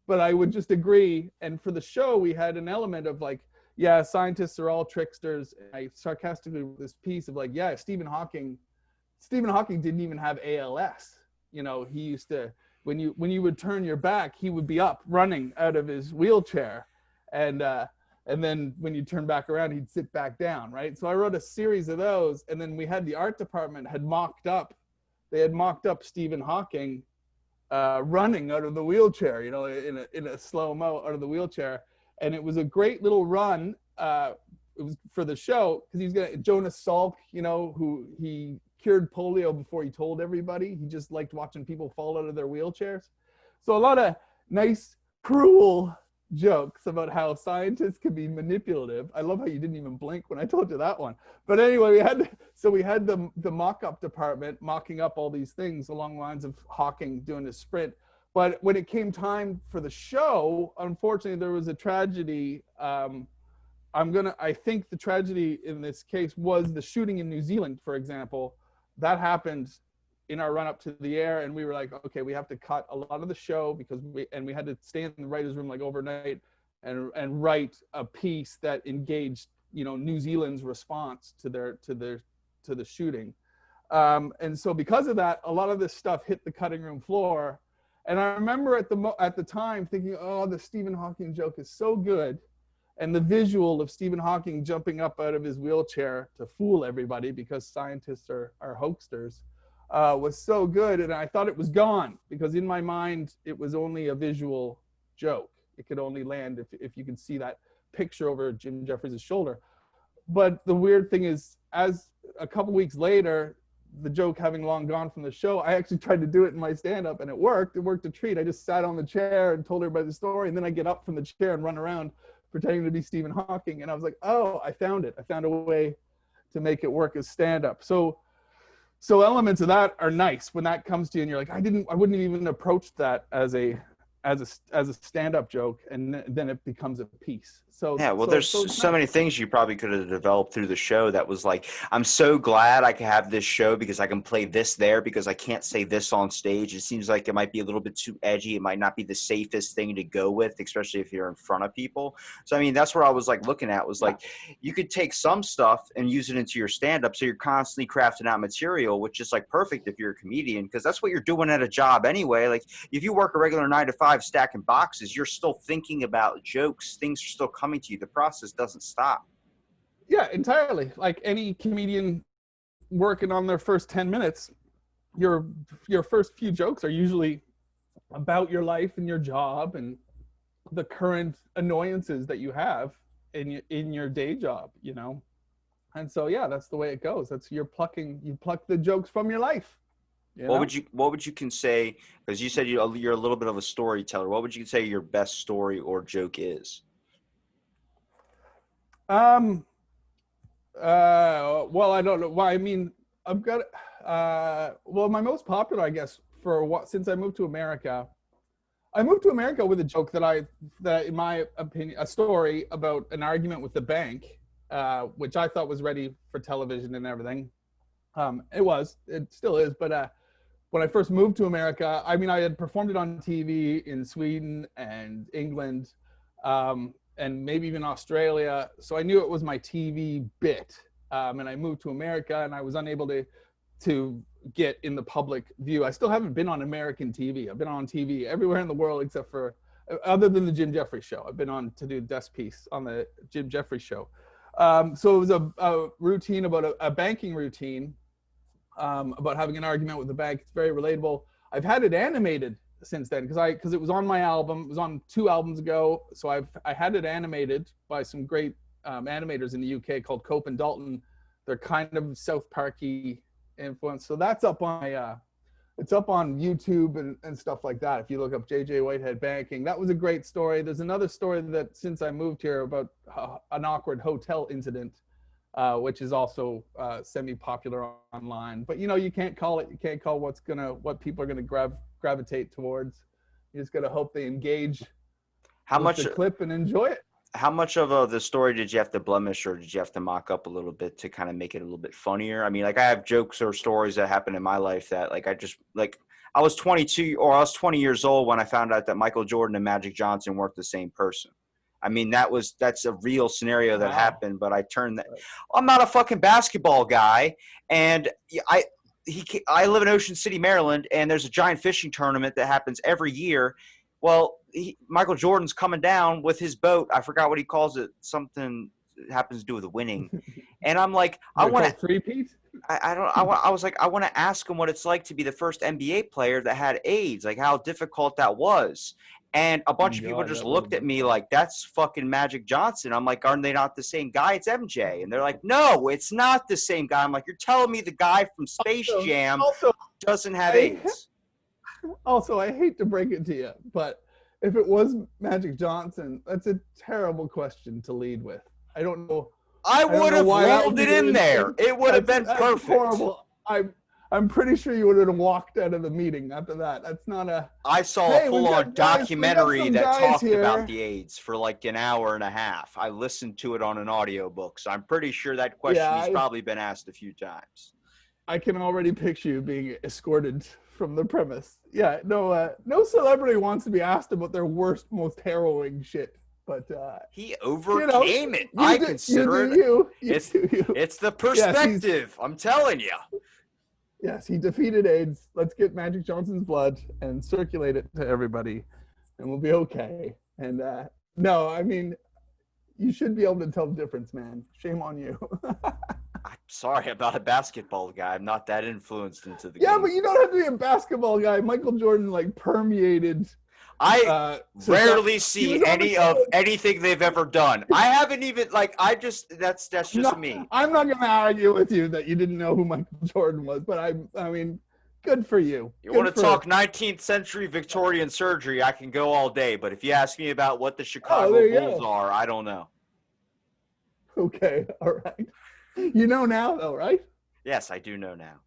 But I would just agree. And for the show, we had an element of like, yeah, scientists are all tricksters. I sarcastically wrote this piece of like, yeah, Stephen Hawking didn't even have ALS. You know, he used to, when you would turn your back, he would be up running out of his wheelchair. And then when you turn back around, he'd sit back down, right? So I wrote a series of those. And then we had the art department had mocked up Stephen Hawking running out of the wheelchair, you know, in a slow-mo out of the wheelchair. And it was a great little run. It was for the show, because he's got Jonas Salk, you know, who he cured polio before he told everybody. He just liked watching people fall out of their wheelchairs. So a lot of nice, cruel jokes about how scientists can be manipulative. I love how you didn't even blink when I told you that one. But anyway, we had the mock-up department mocking up all these things along the lines of Hawking doing his sprint. But when it came time for the show, unfortunately, there was a tragedy. I think the tragedy in this case was the shooting in New Zealand, for example. That happened in our run up to the air, and we were like, okay, we have to cut a lot of the show because we had to stay in the writer's room like overnight and write a piece that engaged, you know, New Zealand's response to the shooting. And so because of that, a lot of this stuff hit the cutting room floor. And I remember at the time thinking, oh, the Stephen Hawking joke is so good. And the visual of Stephen Hawking jumping up out of his wheelchair to fool everybody because scientists are hoaxsters was so good. And I thought it was gone because in my mind, it was only a visual joke. It could only land if you could see that picture over Jim Jefferies' shoulder. But the weird thing is, as a couple weeks later, the joke having long gone from the show, I actually tried to do it in my stand-up and it worked. It worked a treat. I just sat on the chair and told everybody the story, and then I get up from the chair and run around pretending to be Stephen Hawking. And I was like, oh, I found it. I found a way to make it work as stand-up. So elements of that are nice when that comes to you and you're like, I wouldn't have even approached that as a stand-up joke, and then it becomes a piece. So yeah, well, there's so many things you probably could have developed through the show that was like, I'm so glad I can have this show because I can play this there because I can't say this on stage. It seems like it might be a little bit too edgy. It might not be the safest thing to go with, especially if you're in front of people. So, I mean, that's where I was like looking at was like, you could take some stuff and use it into your stand-up. So you're constantly crafting out material, which is like perfect if you're a comedian, because that's what you're doing at a job anyway. Like if you work a regular 9-to-5 stacking boxes, you're still thinking about jokes. Things are still coming to you. The process doesn't stop. Yeah, entirely. Like any comedian working on their first 10 minutes, your first few jokes are usually about your life and your job and the current annoyances that you have in your day job, you know. And so yeah, that's the way it goes. You pluck the jokes from your life. What would you say, because you said you're a little bit of a storyteller, what would you say your best story or joke is? Well, I don't know. Well, I mean, I've got well, my most popular, I guess, since I moved to America. I moved to America with a joke that in my opinion, a story about an argument with the bank, which I thought was ready for television and everything. It still is, but when I first moved to America, I mean, I had performed it on TV in Sweden and England, and maybe even Australia. So I knew it was my TV bit. And I moved to America and I was unable to get in the public view. I still haven't been on American TV. I've been on TV everywhere in the world except for, other than the Jim Jefferies show. I've been on to do a desk piece on the Jim Jefferies show. So it was a routine about a banking routine, about having an argument with the bank. It's very relatable. I've had it animated since then because it was on my album. It was on 2 albums ago. So I had it animated by some great animators in the UK called Cope and Dalton. They're kind of South Parky influence. So that's up on my, it's up on YouTube and stuff like that. If you look up JJ Whitehead banking, that was a great story. There's another story that since I moved here about an awkward hotel incident, which is also semi-popular online. But you know, you can't call it. You can't call what people are gonna gravitate towards. You just gotta hope they engage How with much the clip and enjoy it. how much of the story did you have to blemish, or did you have to mock up a little bit to kind of make it a little bit funnier? I mean, like I have jokes or stories that happened in my life that I was 22 or I was 20 years old when I found out that Michael Jordan and Magic Johnson weren't the same person. I mean, that's a real scenario that happened, but I'm not a fucking basketball guy. And I live in Ocean City, Maryland, and there's a giant fishing tournament that happens every year. Well, Michael Jordan's coming down with his boat. I forgot what he calls it. Something happens to do with winning. And I'm like, I want to three-peat. I was like, I want to ask him what it's like to be the first NBA player that had AIDS, like how difficult that was. And a bunch of people just looked at me like, that's fucking Magic Johnson. I'm like, aren't they not the same guy? It's MJ. And they're like, no, it's not the same guy. I'm like, you're telling me the guy from Space Jam doesn't have AIDS. Also, I hate to break it to you, but if it was Magic Johnson, that's a terrible question to lead with. I don't know. I would have rolled it in there. It would have been perfect. Horrible. I'm pretty sure you would have walked out of the meeting after that. That's not a. I saw a full-on documentary that talked about the AIDS for like an hour and a half. I listened to it on an audiobook, so I'm pretty sure that question has probably been asked a few times. I can already picture you being escorted from the premise. Yeah, no celebrity wants to be asked about their worst, most harrowing shit. But he overcame it. I consider it. It's the perspective. I'm telling you. Yes, he defeated AIDS. Let's get Magic Johnson's blood and circulate it to everybody, and we'll be okay. And no, I mean, you should be able to tell the difference, man. Shame on you. I'm sorry about a basketball guy. I'm not that influenced into the game. Yeah, but you don't have to be a basketball guy. Michael Jordan like permeated. I rarely see anything they've ever done. I haven't even that's just me. I'm not going to argue with you that you didn't know who Michael Jordan was, but I mean, good for you. You want to talk 19th century Victorian surgery? I can go all day, but if you ask me about what the Chicago Bulls are, I don't know. Okay, all right. You know now, though, right? Yes, I do know now.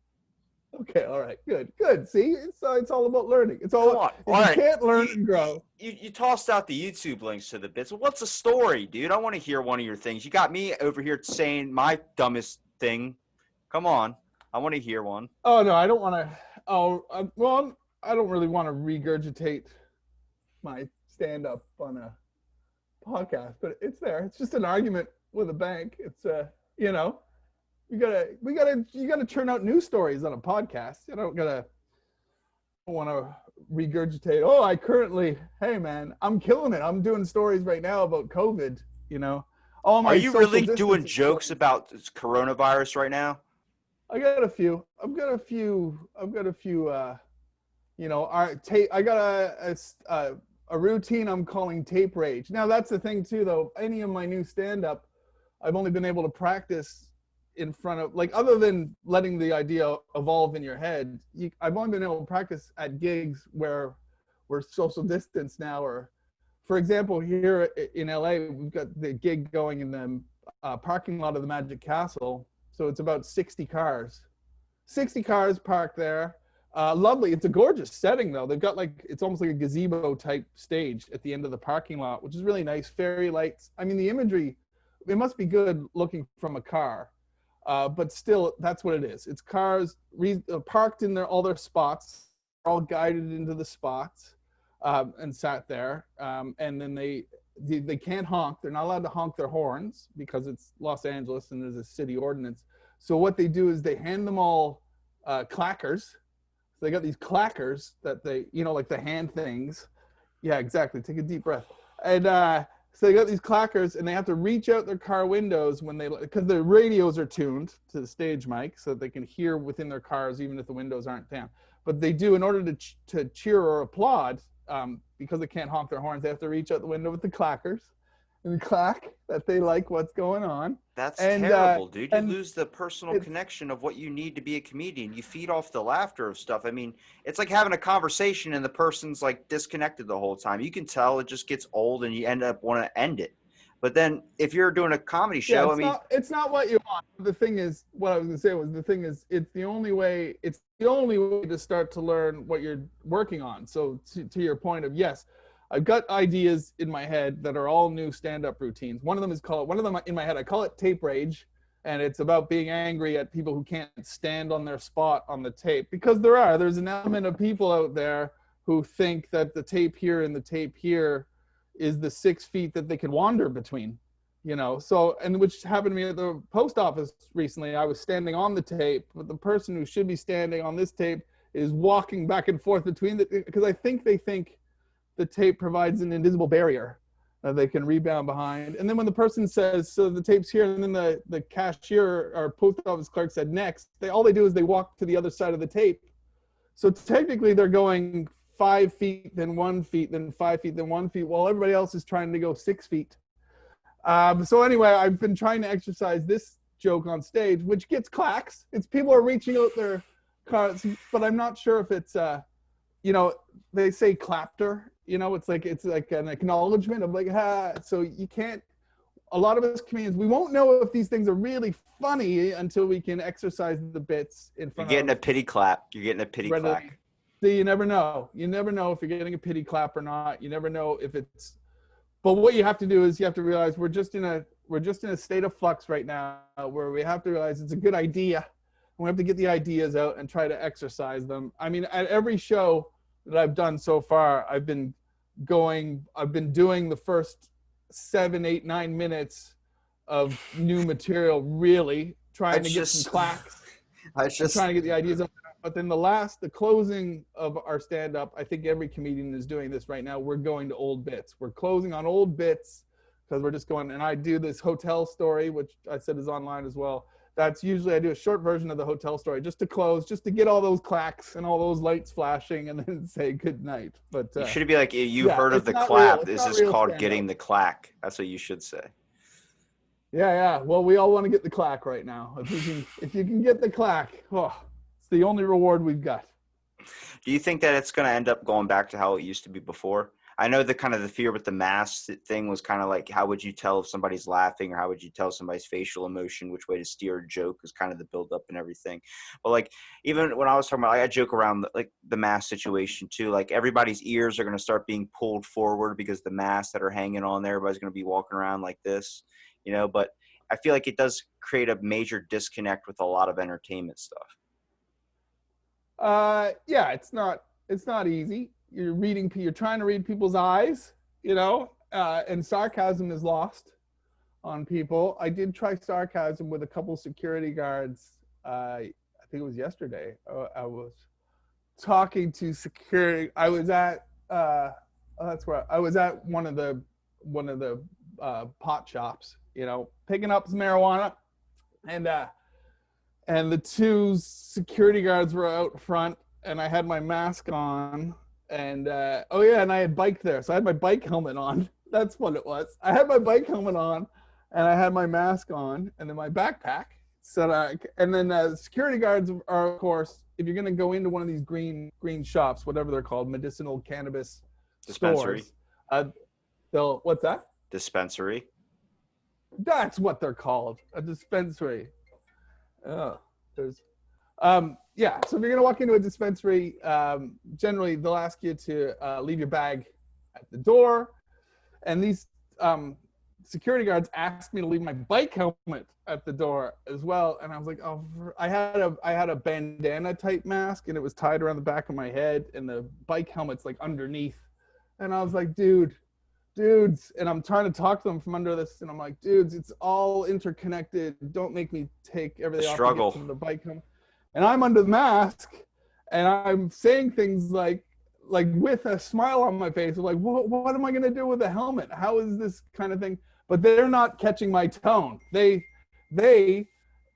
Okay, all right, good. See, it's all about learning. It's all you can't learn and grow. You tossed out the YouTube links to the bits. What's the story, dude? I want to hear one of your things. You got me over here saying my dumbest thing. Come on, I want to hear one. Oh no, I don't want to. Well, I don't really want to regurgitate my stand-up on a podcast, but it's there. It's just an argument with a bank. It's you know. You gotta churn out news stories on a podcast. You don't want to regurgitate. Oh, hey man, I'm killing it. I'm doing stories right now about COVID. You know, are you really doing jokes about coronavirus right now? I got a few. I've got a few. You know, I got a routine I'm calling tape rage. Now that's the thing too, though. Any of my new stand-up, I've only been able to practice in front of, like, other than letting the idea evolve in your head, I've only been able to practice at gigs where we're social distance now. Or, for example, here in LA, we've got the gig going in the parking lot of the Magic Castle. So it's about 60 cars parked there. Lovely. It's a gorgeous setting, though. They've got it's almost like a gazebo type stage at the end of the parking lot, which is really nice. Fairy lights. I mean, the imagery, it must be good looking from a car. But still, that's what it is. It's cars parked in all their spots, all guided into the spots, and sat there. And then they can't honk. They're not allowed to honk their horns because it's Los Angeles and there's a city ordinance. So what they do is they hand them all clackers. So they got these clackers that they, like the hand things. Yeah, exactly. Take a deep breath. And so they got these clackers, and they have to reach out their car windows because their radios are tuned to the stage mic so that they can hear within their cars even if the windows aren't down. But they do, in order to cheer or applaud, because they can't honk their horns, they have to reach out the window with the clackers. and clack that they like what's going on. That's And terrible, dude. You and lose the personal it's connection of what you need to be a comedian. You feed off the laughter of stuff. I mean, it's like having a conversation and the person's like disconnected the whole time. You can tell it just gets old and you end up want to end it. But then if you're doing a comedy yeah, show, I mean, it's not what you want. The thing is, what I was gonna say was the thing is it's the only way to start to learn what you're working on. So to your point of yes, I've got ideas in my head that are all new stand-up routines. One of them in my head, I call it tape rage, and it's about being angry at people who can't stand on their spot on the tape, because there's an element of people out there who think that the tape here and the tape here is the 6 feet that they can wander between, so, and which happened to me at the post office recently. I was standing on the tape, but the person who should be standing on this tape is walking back and forth between because I think they think the tape provides an invisible barrier that they can rebound behind. And then when the person says, so the tape's here, and then the cashier or post office clerk said next, all they do is they walk to the other side of the tape. So technically they're going 5 feet, then 1 feet, then 5 feet, then 1 feet, while everybody else is trying to go 6 feet. So anyway, I've been trying to exercise this joke on stage, which gets clacks. It's people are reaching out their cards, but I'm not sure if it's, they say clapter, it's like an acknowledgement of like, so you can't, a lot of us comedians, we won't know if these things are really funny until we can exercise the bits in front of. You're getting a pity clap. You're getting a pity clap. So you never know. You never know if you're getting a pity clap or not. You never know if it's. But what you have to do is you have to realize we're just in a state of flux right now, where we have to realize it's a good idea. And we have to get the ideas out and try to exercise them. I mean, at every show that I've done so far, I've been doing the first 7, 8, 9 minutes of new material, really trying to get some clacks. Trying to get the ideas out. But then the closing of our stand-up, I think every comedian is doing this right now. We're going to old bits. We're closing on old bits because we're just going, and I do this hotel story, which I said is online as well. That's usually, I do a short version of the hotel story just to close, just to get all those clacks and all those lights flashing and then say good night. But you should be like, you heard of the clap. This is called getting the clack. That's what you should say. Yeah. Well, we all want to get the clack right now. If you can get the clack, it's the only reward we've got. Do you think that it's going to end up going back to how it used to be before? I know the kind of the fear with the mask thing was kind of like, how would you tell if somebody's laughing, or how would you tell somebody's facial emotion, which way to steer a joke is kind of the build up and everything. But like, even when I was talking about, I joke around like the mask situation too. Like everybody's ears are going to start being pulled forward because the masks that are hanging on there, everybody's going to be walking around like this, but I feel like it does create a major disconnect with a lot of entertainment stuff. Yeah, it's not easy. You're trying to read people's eyes, and sarcasm is lost on people. I did try sarcasm with a couple security guards. I think it was yesterday. I was talking to security. I was at that's where I was at one of the pot shops, picking up some marijuana, and the two security guards were out front, and I had my mask on, and and I had biked there, so I had my bike helmet on. That's what it was. I had my bike helmet on, and I had my mask on, and then my backpack. And then security guards are, of course, if you're going to go into one of these green shops, whatever they're called, medicinal cannabis dispensary stores, what's that? Dispensary. That's what they're called, a dispensary. So if you're gonna walk into a dispensary, generally they'll ask you to leave your bag at the door, and these security guards asked me to leave my bike helmet at the door as well, and I was like, I had a bandana type mask, and it was tied around the back of my head, and the bike helmet's like underneath, and I was like, dudes, and I'm trying to talk to them from under this, and I'm like, dudes, it's all interconnected. Don't make me take everything off to get to the bike helmet. And I'm under the mask, and I'm saying things like with a smile on my face, like, what am I going to do with the helmet? How is this kind of thing? But they're not catching my tone. They,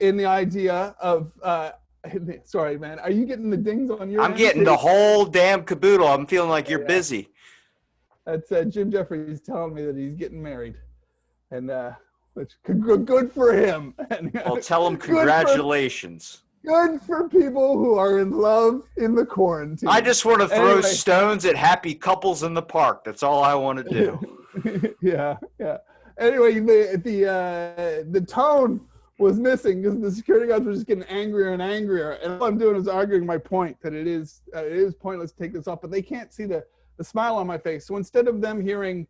in the idea of, sorry, man, are you getting the dings on your I'm getting the whole damn caboodle. I'm feeling like you're busy. That's Jim Jefferies telling me that he's getting married. and which good for him. And Well, tell him good congratulations. good for people who are in love in the quarantine. I just want to throw Anyway. stones at happy couples in the park. That's all I want to do. Yeah. Anyway, the tone was missing because the security guards were just getting angrier and angrier, and all I'm doing is arguing my point that it is pointless to take this off, but they can't see the smile on my face. So instead of them hearing,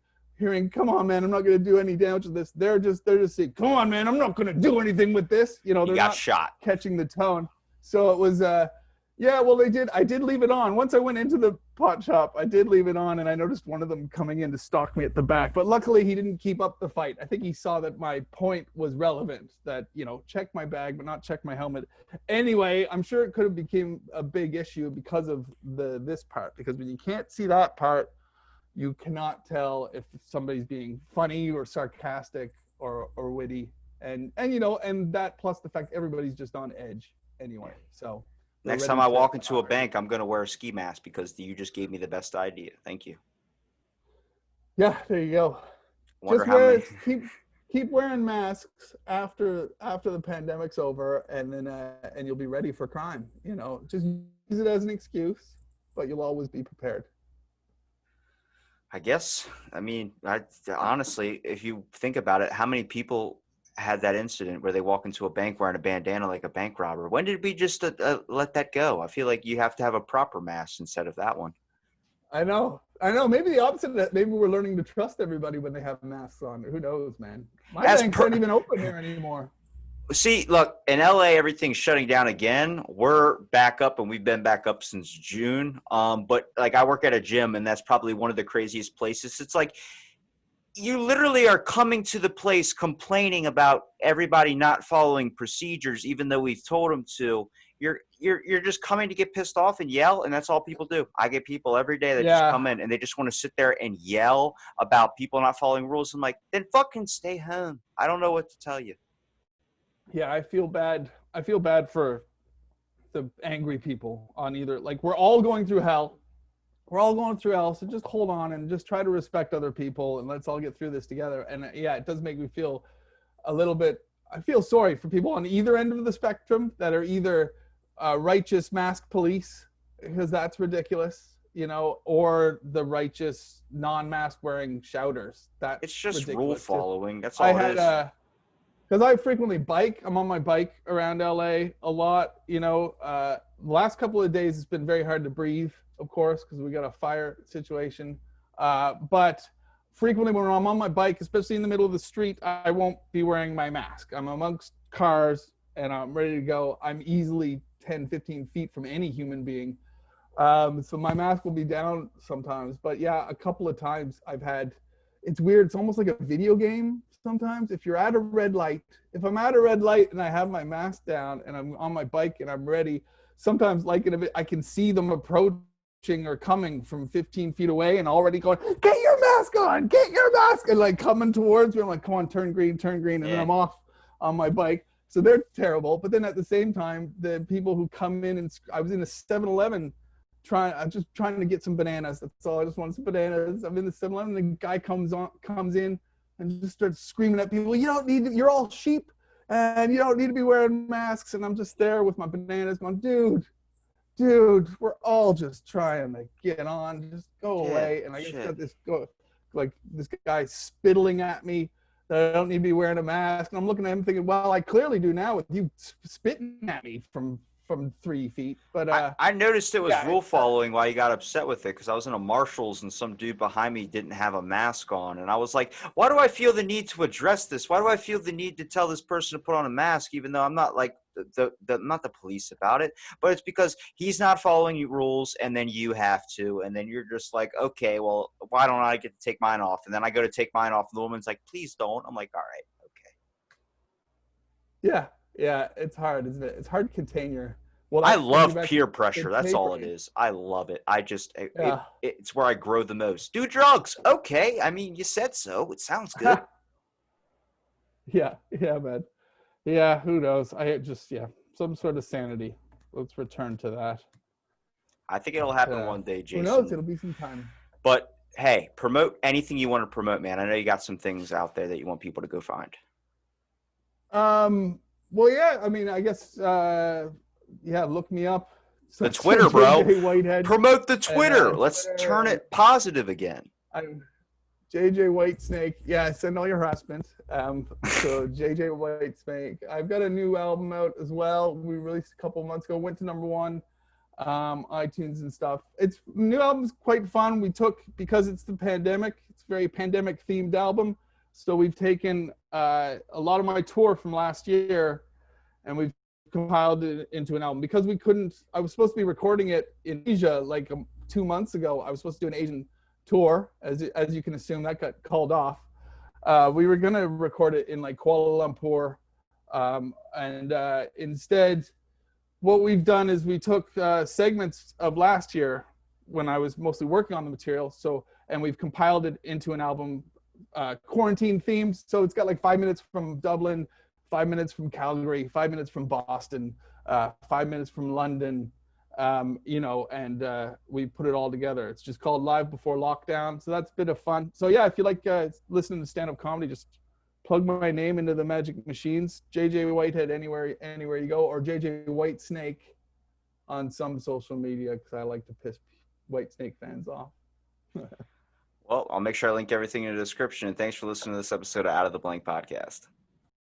come on, man, I'm not going to do any damage with this, they're just saying, come on, man, I'm not going to do anything with this. You know, they're not shot. catching the tone. So it was, yeah, well, I did leave it on. Once I went into the pot shop, I did leave it on, and I noticed one of them coming in to stalk me at the back. But luckily, he didn't keep up the fight. I think he saw that my point was relevant, that, you know, check my bag, but not check my helmet. Anyway, I'm sure it could have become a big issue because of this part, because when you can't see that part, you cannot tell if somebody's being funny or sarcastic or witty. And you know, and that plus the fact everybody's just on edge anyway. So next time I walk into a bank, I'm going to wear a ski mask because you just gave me the best idea. Thank you. Yeah, there you go. Just keep wearing masks after the pandemic's over, and then and you'll be ready for crime. You know, just use it as an excuse, but you'll always be prepared. I guess. I mean, honestly, if you think about it, how many people had that incident where they walk into a bank wearing a bandana like a bank robber? When did we just let that go? I feel like you have to have a proper mask instead of that one. I know. Maybe the opposite. Maybe we're learning to trust everybody when they have masks on. Who knows, man? My banks aren't even open here anymore. See, look, in LA, everything's shutting down again. We're back up, and we've been back up since June. But like, I work at a gym, and that's probably one of the craziest places. It's like, you literally are coming to the place complaining about everybody not following procedures, even though we've told them to. You're just coming to get pissed off and yell, and that's all people do. I get people every day that just come in and they just want to sit there and yell about people not following rules. I'm like, then fucking stay home. I don't know what to tell you. Yeah, I feel bad. I feel bad for the angry people on either. Like, we're all going through hell. So just hold on and just try to respect other people, and let's all get through this together. And yeah, it does make me feel a little bit, I feel sorry for people on either end of the spectrum that are either righteous mask police, because that's ridiculous, you know, or the righteous non-mask wearing shouters. It's just rule following. That's all it is. Because I frequently bike. I'm on my bike around LA a lot. You know, the last couple of days it's been very hard to breathe, of course, because we got a fire situation. But frequently when I'm on my bike, especially in the middle of the street, I won't be wearing my mask. I'm amongst cars and I'm ready to go. I'm easily 10, 15 feet from any human being. So my mask will be down sometimes. But yeah, a couple of times it's weird. It's almost like a video game sometimes. If you're at a red light, if I'm at a red light and I have my mask down and I'm on my bike and I'm ready, sometimes like in a bit, I can see them approaching or coming from 15 feet away and already going, get your mask on, and like coming towards me. I'm like, come on, turn green. And then I'm off on my bike. So they're terrible. But then at the same time, the people who come in and I was in a 7-Eleven I'm just trying to get some bananas. That's all. I just want some bananas. I'm in the 7-Eleven. The guy comes in and just starts screaming at people. You're all sheep and you don't need to be wearing masks. And I'm just there with my bananas going, dude, we're all just trying to get on. Just go away. And I just got this guy spittling at me that I don't need to be wearing a mask. And I'm looking at him thinking, well, I clearly do now with you spitting at me from 3 feet. But I noticed it was rule following while you got upset with it, because I was in a Marshall's and some dude behind me didn't have a mask on, and I was like, why do I feel the need to address this? Why do I feel the need to tell this person to put on a mask, even though I'm not like not the police about it? But it's because he's not following your rules, and then you have to, and then you're just like, okay, well, why don't I get to take mine off? And then I go to take mine off, and the woman's like, please don't. I'm like, all right, okay. Yeah, it's hard, isn't it? It's hard to contain your. Well, I love peer pressure. That's all it is. I love it. It's where I grow the most. Do drugs. Okay. I mean, you said so. It sounds good. Yeah, man. Yeah, who knows? Some sort of sanity. Let's return to that. I think it'll happen one day, Jason. Who knows? It'll be some time. But Hey, promote anything you want to promote, man. I know you got some things out there that you want people to go find. Well, yeah, I mean, I guess, yeah, look me up. The So Twitter, bro. JJ Whitehead Promote the and Twitter. Let's Twitter, turn and it positive again. I'm JJ Whitesnake. Yeah, send all your harassment. So JJ Whitesnake. I've got a new album out as well. We released a couple months ago. Went to #1, iTunes and stuff. It's new album's quite fun. We took, because it's the pandemic. It's a very pandemic themed album. So we've taken a lot of my tour from last year, and we've compiled it into an album because we couldn't. I was supposed to be recording it in Asia like 2 months ago. I was supposed to do an Asian tour, as you can assume, that got called off. We were gonna record it in like Kuala Lumpur, and instead, what we've done is we took segments of last year when I was mostly working on the material. So, and we've compiled it into an album, quarantine themed. So it's got like 5 minutes from Dublin, 5 minutes from Calgary, 5 minutes from Boston, 5 minutes from London, and we put it all together. It's just called Live Before Lockdown. So that's a bit of fun. So yeah, if you like listening to stand-up comedy, just plug my name into the magic machines. JJ Whitehead anywhere you go, or JJ Whitesnake on some social media, because I like to piss Whitesnake fans off. Well, I'll make sure I link everything in the description. And thanks for listening to this episode of Out of the Blank podcast.